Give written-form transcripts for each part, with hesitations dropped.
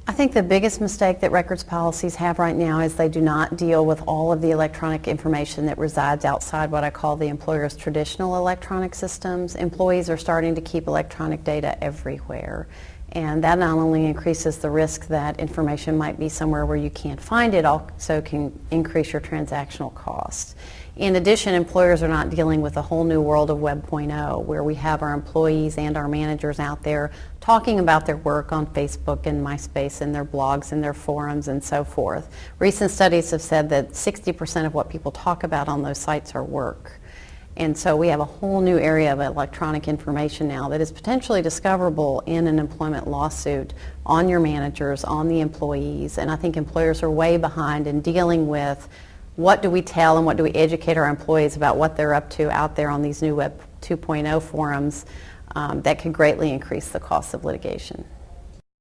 I think the biggest mistake that records policies have right now is they do not deal with all of the electronic information that resides outside what I call the employer's traditional electronic systems. Employees are starting to keep electronic data everywhere. And that not only increases the risk that information might be somewhere where you can't find it, also can increase your transactional costs. In addition, employers are not dealing with a whole new world of Web 2.0, where we have our employees and our managers out there talking about their work on Facebook and MySpace and their blogs and their forums and so forth. Recent studies have said that 60% of what people talk about on those sites are work. And so we have a whole new area of electronic information now that is potentially discoverable in an employment lawsuit on your managers, on the employees, and I think employers are way behind in dealing with what do we tell and what do we educate our employees about what they're up to out there on these new Web 2.0 forums that could greatly increase the cost of litigation.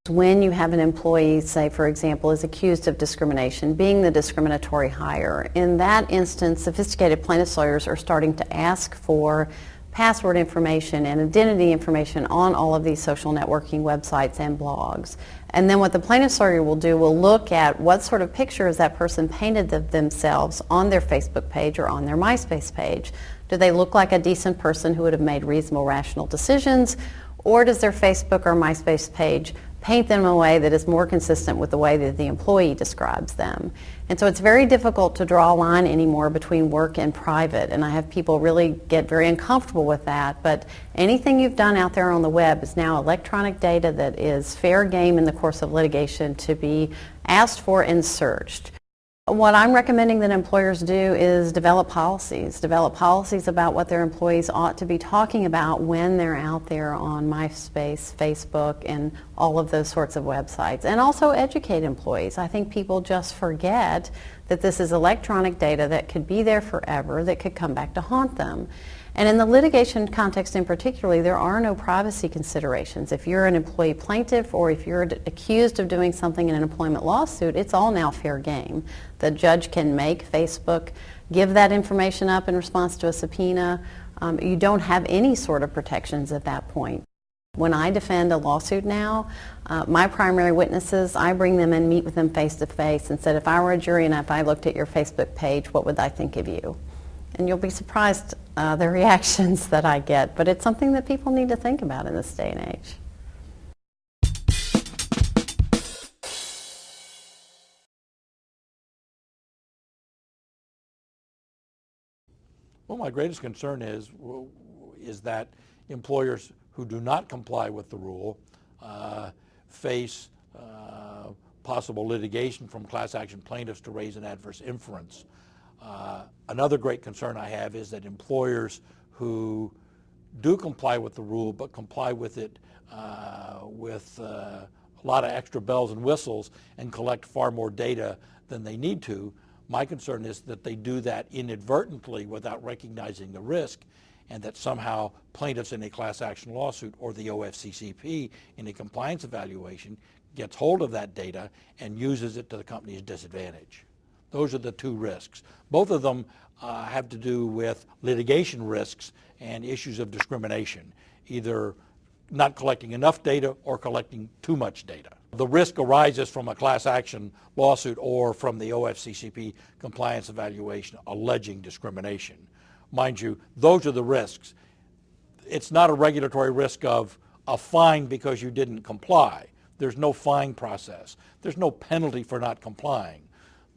When you have an employee, say for example, is accused of discrimination, being the discriminatory hire, in that instance sophisticated plaintiffs' lawyers are starting to ask for password information and identity information on all of these social networking websites and blogs. And then what the plaintiff's lawyer will do will look at what sort of pictures that person painted of themselves on their Facebook page or on their MySpace page. Do they look like a decent person who would have made reasonable, rational decisions, or does their Facebook or MySpace page paint them in a way that is more consistent with the way that the employee describes them? And so it's very difficult to draw a line anymore between work and private, and I have people really get very uncomfortable with that, but anything you've done out there on the web is now electronic data that is fair game in the course of litigation to be asked for and searched. What I'm recommending that employers do is develop policies about what their employees ought to be talking about when they're out there on MySpace, Facebook, and all of those sorts of websites. And also educate employees. I think people just forget that this is electronic data that could be there forever, that could come back to haunt them. And in the litigation context in particular, there are no privacy considerations. If you're an employee plaintiff or if you're accused of doing something in an employment lawsuit, it's all now fair game. The judge can make Facebook give that information up in response to a subpoena. You don't have any sort of protections at that point. When I defend a lawsuit now, my primary witnesses, I bring them and meet with them face to face and said, if I were a jury and if I looked at your Facebook page, what would I think of you? And you'll be surprised the reactions that I get, but it's something that people need to think about in this day and age. Well, my greatest concern is that employers who do not comply with the rule face possible litigation from class action plaintiffs to raise an adverse inference. Another great concern I have is that employers who do comply with the rule but comply with it with a lot of extra bells and whistles and collect far more data than they need to, my concern is that they do that inadvertently without recognizing the risk, and that somehow plaintiffs in a class action lawsuit or the OFCCP in a compliance evaluation gets hold of that data and uses it to the company's disadvantage. Those are the two risks. Both of them have to do with litigation risks and issues of discrimination, either not collecting enough data or collecting too much data. The risk arises from a class action lawsuit or from the OFCCP compliance evaluation alleging discrimination. Mind you, those are the risks. It's not a regulatory risk of a fine because you didn't comply. There's no fine process. There's no penalty for not complying.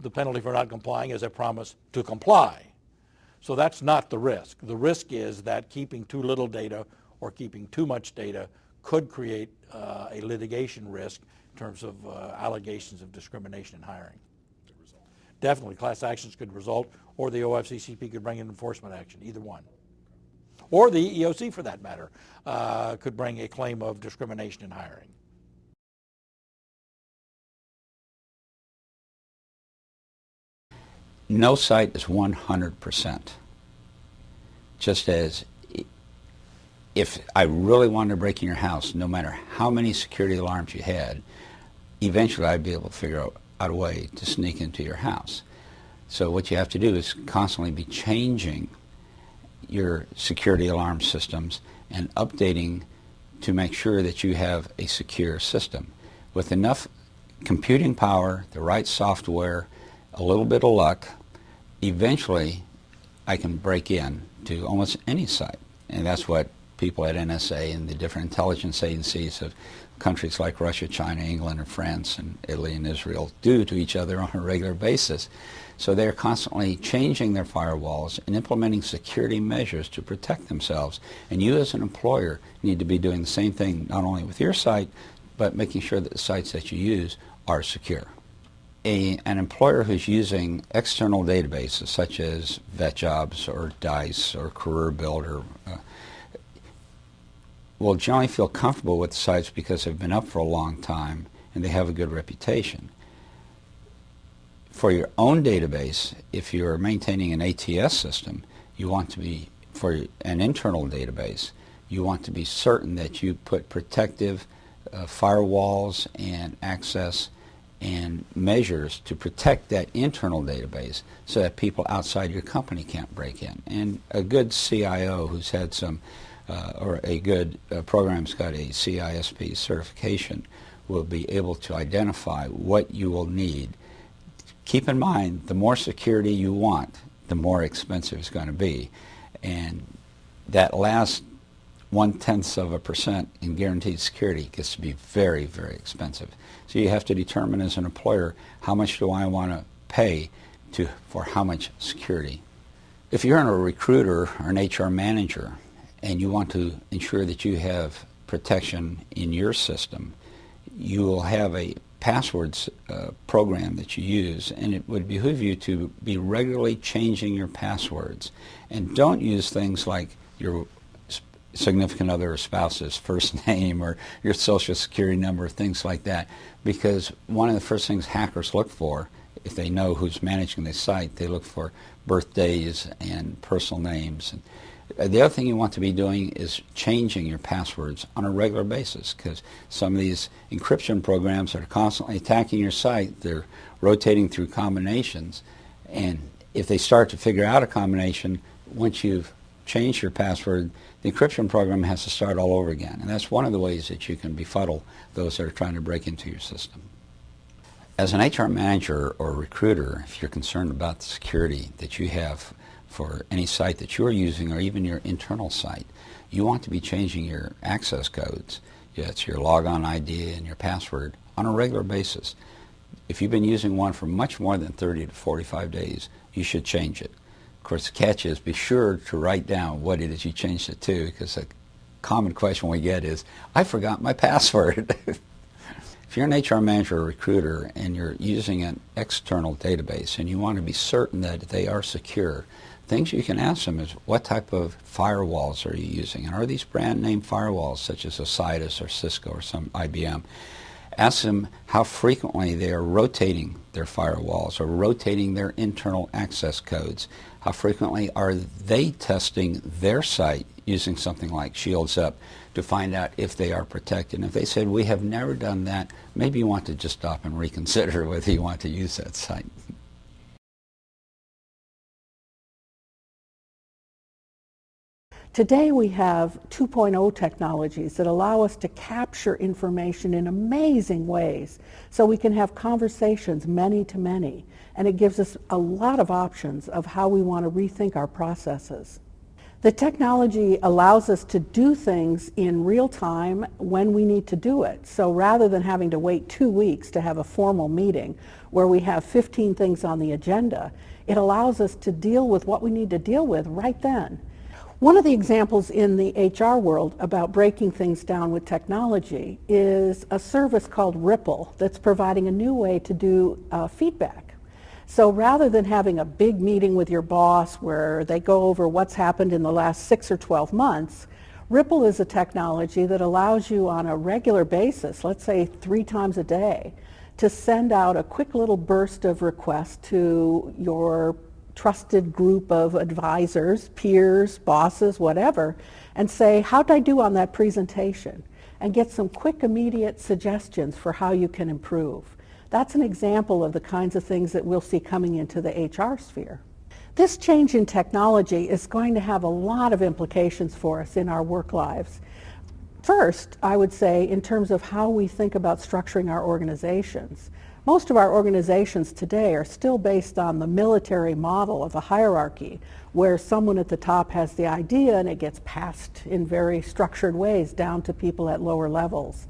The penalty for not complying is a promise to comply. So that's not the risk. The risk is that keeping too little data or keeping too much data could create a litigation risk in terms of allegations of discrimination in hiring. Definitely, class actions could result, or the OFCCP could bring an enforcement action, either one. Or the EEOC, for that matter, could bring a claim of discrimination in hiring. No site is 100%. Just as if I really wanted to break in your house, no matter how many security alarms you had, eventually I'd be able to figure out a way to sneak into your house. So what you have to do is constantly be changing your security alarm systems and updating to make sure that you have a secure system. With enough computing power, the right software, a little bit of luck, eventually I can break in to almost any site. And that's what people at NSA and the different intelligence agencies of countries like Russia, China, England, and France, and Italy, and Israel do to each other on a regular basis. So they're constantly changing their firewalls and implementing security measures to protect themselves. And you as an employer need to be doing the same thing, not only with your site, but making sure that the sites that you use are secure. An employer who's using external databases such as VetJobs or DICE or Career Builder will generally feel comfortable with the sites because they've been up for a long time and they have a good reputation. For your own database, if you're maintaining an ATS system, you want to be, for an internal database, you want to be certain that you put protective firewalls and access and measures to protect that internal database so that people outside your company can't break in. And a good CIO who's had some, or a good program's got a CISP certification will be able to identify what you will need. Keep in mind, the more security you want, the more expensive it's going to be. And that last 0.1% in guaranteed security gets to be very, very expensive. So you have to determine as an employer, how much do I want to pay for how much security? If you're a recruiter or an HR manager and you want to ensure that you have protection in your system, you will have a passwords program that you use, and it would behoove you to be regularly changing your passwords. And don't use things like your significant other or spouse's first name or your social security number, things like that, because one of the first things hackers look for, if they know who's managing the site, they look for birthdays and personal names. And the other thing you want to be doing is changing your passwords on a regular basis, because some of these encryption programs that are constantly attacking your site, they're rotating through combinations, and if they start to figure out a combination, once you've changed your password, the encryption program has to start all over again. And that's one of the ways that you can befuddle those that are trying to break into your system. As an HR manager or recruiter, if you're concerned about the security that you have for any site that you're using or even your internal site, you want to be changing your access codes. It's your logon ID and your password on a regular basis. If you've been using one for much more than 30 to 45 days, you should change it. Of course, the catch is be sure to write down what it is you changed it to, because a common question we get is, I forgot my password. If you're an HR manager or recruiter and you're using an external database and you want to be certain that they are secure, things you can ask them is, what type of firewalls are you using? And are these brand name firewalls such as Osiris or Cisco or some IBM? Ask them how frequently they are rotating their firewalls or rotating their internal access codes. How frequently are they testing their site using something like Shields Up to find out if they are protected? And if they said, we have never done that, maybe you want to just stop and reconsider whether you want to use that site. Today we have 2.0 technologies that allow us to capture information in amazing ways, so we can have conversations many to many, and it gives us a lot of options of how we want to rethink our processes. The technology allows us to do things in real time when we need to do it. So rather than having to wait 2 weeks to have a formal meeting where we have 15 things on the agenda, it allows us to deal with what we need to deal with right then. One of the examples in the HR world about breaking things down with technology is a service called Ripple that's providing a new way to do feedback. So rather than having a big meeting with your boss where they go over what's happened in the last 6 or 12 months, Ripple is a technology that allows you on a regular basis, let's say 3 times a day, to send out a quick little burst of requests to your trusted group of advisors, peers, bosses, whatever, and say, how'd I do on that presentation? And get some quick, immediate suggestions for how you can improve. That's an example of the kinds of things that we'll see coming into the HR sphere. This change in technology is going to have a lot of implications for us in our work lives. First, I would say in terms of how we think about structuring our organizations, most of our organizations today are still based on the military model of a hierarchy where someone at the top has the idea and it gets passed in very structured ways down to people at lower levels.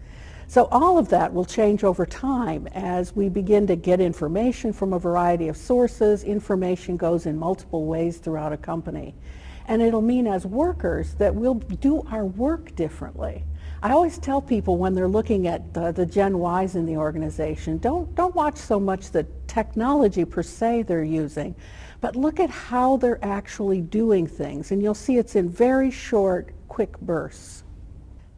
So all of that will change over time as we begin to get information from a variety of sources. Information goes in multiple ways throughout a company. And it'll mean as workers that we'll do our work differently. I always tell people when they're looking at the Gen Ys in the organization, don't watch so much the technology per se they're using, but look at how they're actually doing things. And you'll see it's in very short, quick bursts.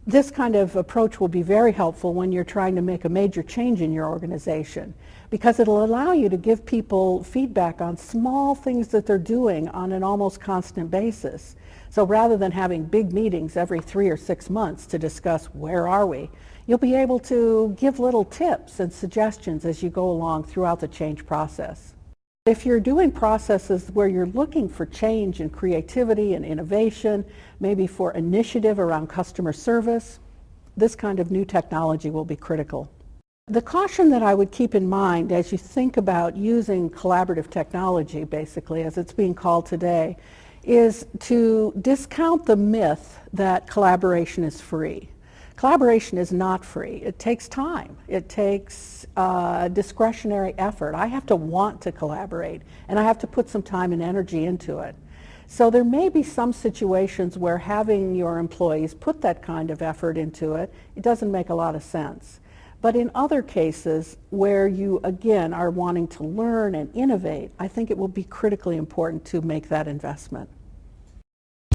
This kind of approach will be very helpful when you're trying to make a major change in your organization, because it'll allow you to give people feedback on small things that they're doing on an almost constant basis. So rather than having big meetings every 3 or 6 months to discuss where are we, you'll be able to give little tips and suggestions as you go along throughout the change process. If you're doing processes where you're looking for change and creativity and innovation, maybe for initiative around customer service, this kind of new technology will be critical. The caution that I would keep in mind as you think about using collaborative technology, basically, as it's being called today, is to discount the myth that collaboration is free. Collaboration is not free. It takes time. It takes discretionary effort. I have to want to collaborate, and I have to put some time and energy into it. So there may be some situations where having your employees put that kind of effort into it, it doesn't make a lot of sense. But in other cases where you, again, are wanting to learn and innovate, I think it will be critically important to make that investment.